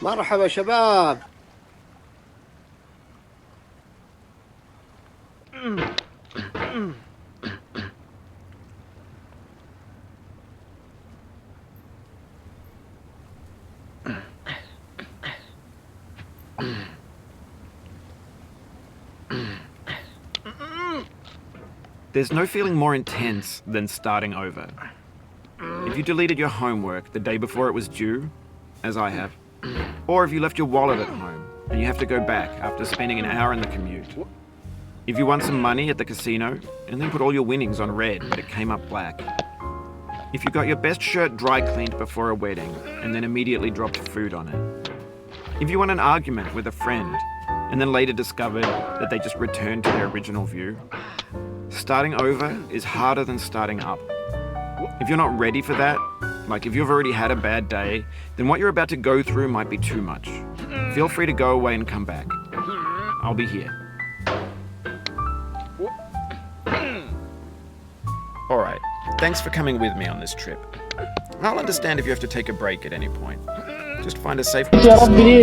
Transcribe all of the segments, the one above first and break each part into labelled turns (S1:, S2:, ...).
S1: مرحبا شباب.
S2: There's no feeling more intense than starting over. If you deleted your homework the day before it was due, as I have, or if you left your wallet at home and you have to go back after spending an hour in the commute. If you won some money at the casino and then put all your winnings on red but it came up black. If you got your best shirt dry cleaned before a wedding and then immediately dropped food on it. If you won an argument with a friend and then later discovered that they just returned to their original view. Starting over is harder than starting up. If you're not ready for that, like if you've already had a bad day, then what you're about to go through might be too much. Feel free to go away and come back. I'll be here. Alright, thanks for coming with me on this trip. I'll understand if you have to take a break at any point. Just find a safe place. Don't worry.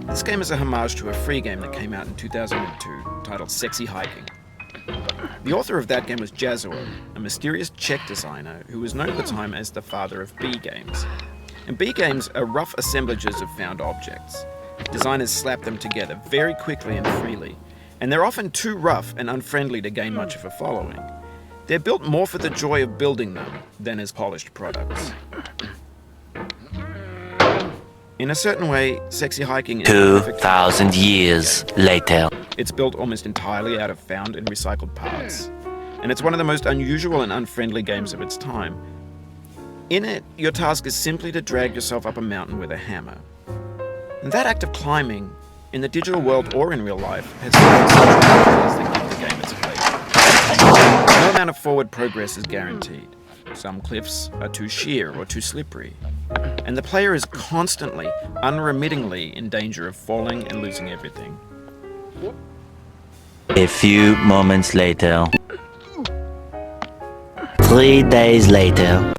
S2: This game is a homage to a free game that came out in 2002 titled Sexy Hiking. The author of that game was Jazor, a mysterious Czech designer who was known at the time as the father of B games. And B games are rough assemblages of found objects. Designers slap them together very quickly and freely, and they're often too rough and unfriendly to gain much of a following. They're built more for the joy of building them than as polished products. In a certain way, Sexy Hiking is
S3: 2,000 years later.
S2: It's built almost entirely out of found and recycled parts. And it's one of the most unusual and unfriendly games of its time. In it, your task is simply to drag yourself up a mountain with a hammer. And that act of climbing, in the digital world or in real life, has such challenges that give the game its place. No amount of forward progress is guaranteed. Some cliffs are too sheer or too slippery. And the player is constantly, unremittingly in danger of falling and losing everything.
S3: A few moments later. 3 days later.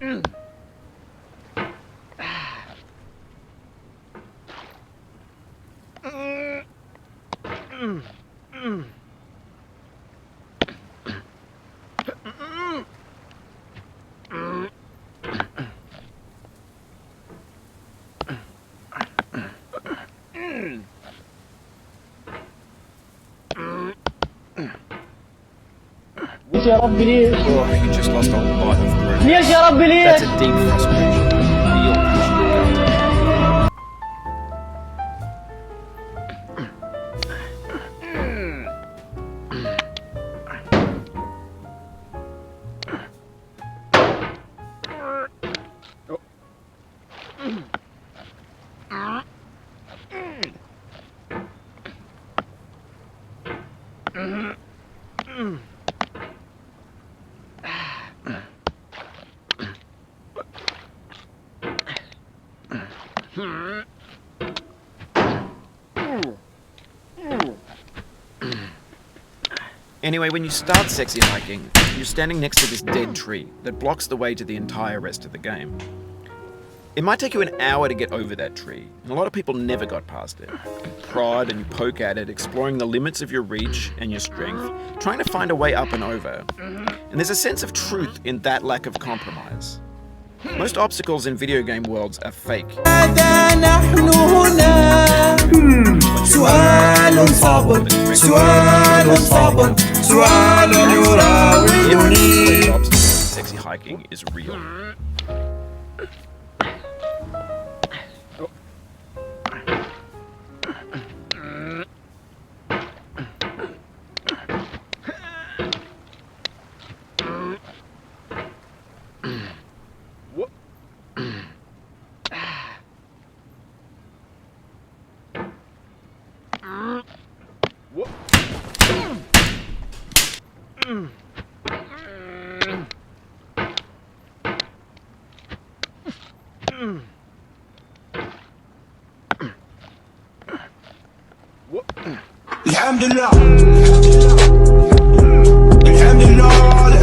S2: Oh, you just lost a lot of progress. That's a deep frustration. Real passion. Anyway, when you start Sexy Hiking, you're standing next to this dead tree that blocks the way to the entire rest of the game. It might take you an hour to get over that tree, and a lot of people never got past it. You prod and you poke at it, exploring the limits of your reach and your strength, trying to find a way up and over. And there's a sense of truth in that lack of compromise. Most obstacles in video game worlds are fake. Sexy Hiking is real.
S4: الحمد لله الحمد لله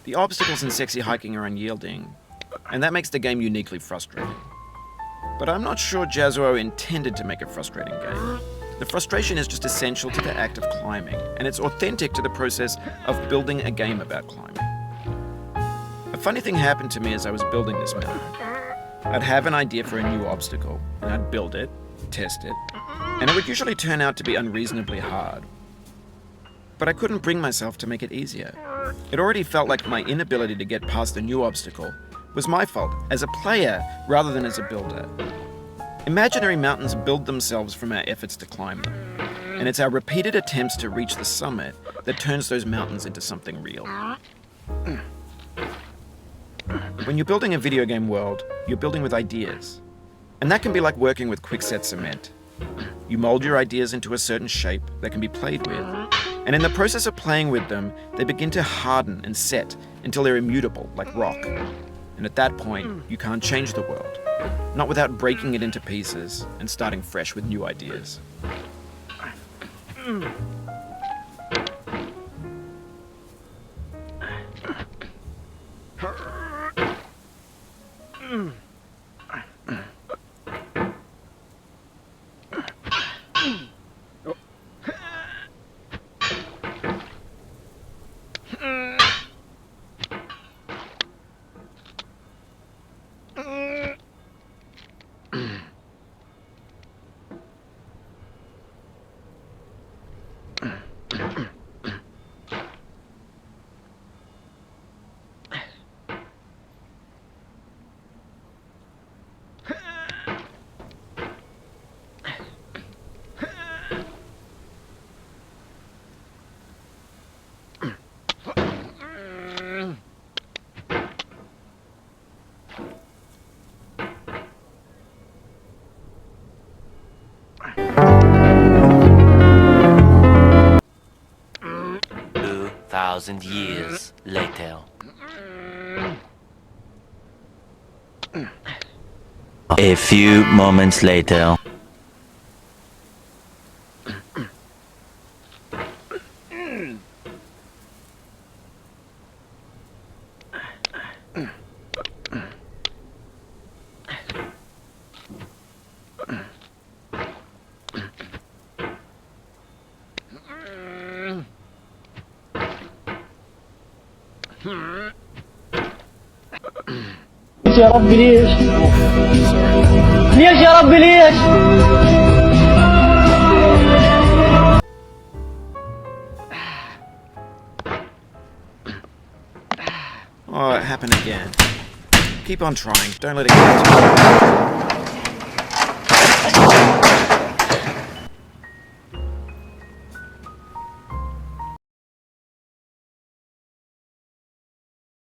S2: The obstacles in sexy hiking are unyielding, and that makes the game uniquely frustrating. But I'm not sure Jazuo intended to make a frustrating game. The frustration is just essential to the act of climbing, and it's authentic to the process of building a game about climbing. A funny thing happened to me as I was building this map. I'd have an idea for a new obstacle, and I'd build it, test it, and it would usually turn out to be unreasonably hard. But I couldn't bring myself to make it easier. It already felt like my inability to get past the new obstacle was my fault as a player rather than as a builder. Imaginary mountains build themselves from our efforts to climb them, and it's our repeated attempts to reach the summit that turns those mountains into something real. When you're building a video game world, you're building with ideas, and that can be like working with quickset cement. You mold your ideas into a certain shape that can be played with, and in the process of playing with them, they begin to harden and set until they're immutable, like rock. And at that point, you can't change the world, not without breaking it into pieces and starting fresh with new ideas.
S3: Thousand years later. A few moments later.
S1: يا رب ليش؟ ليش يا رب ليش؟
S2: Oh, it happened again. Keep on trying. Don't let it get to you.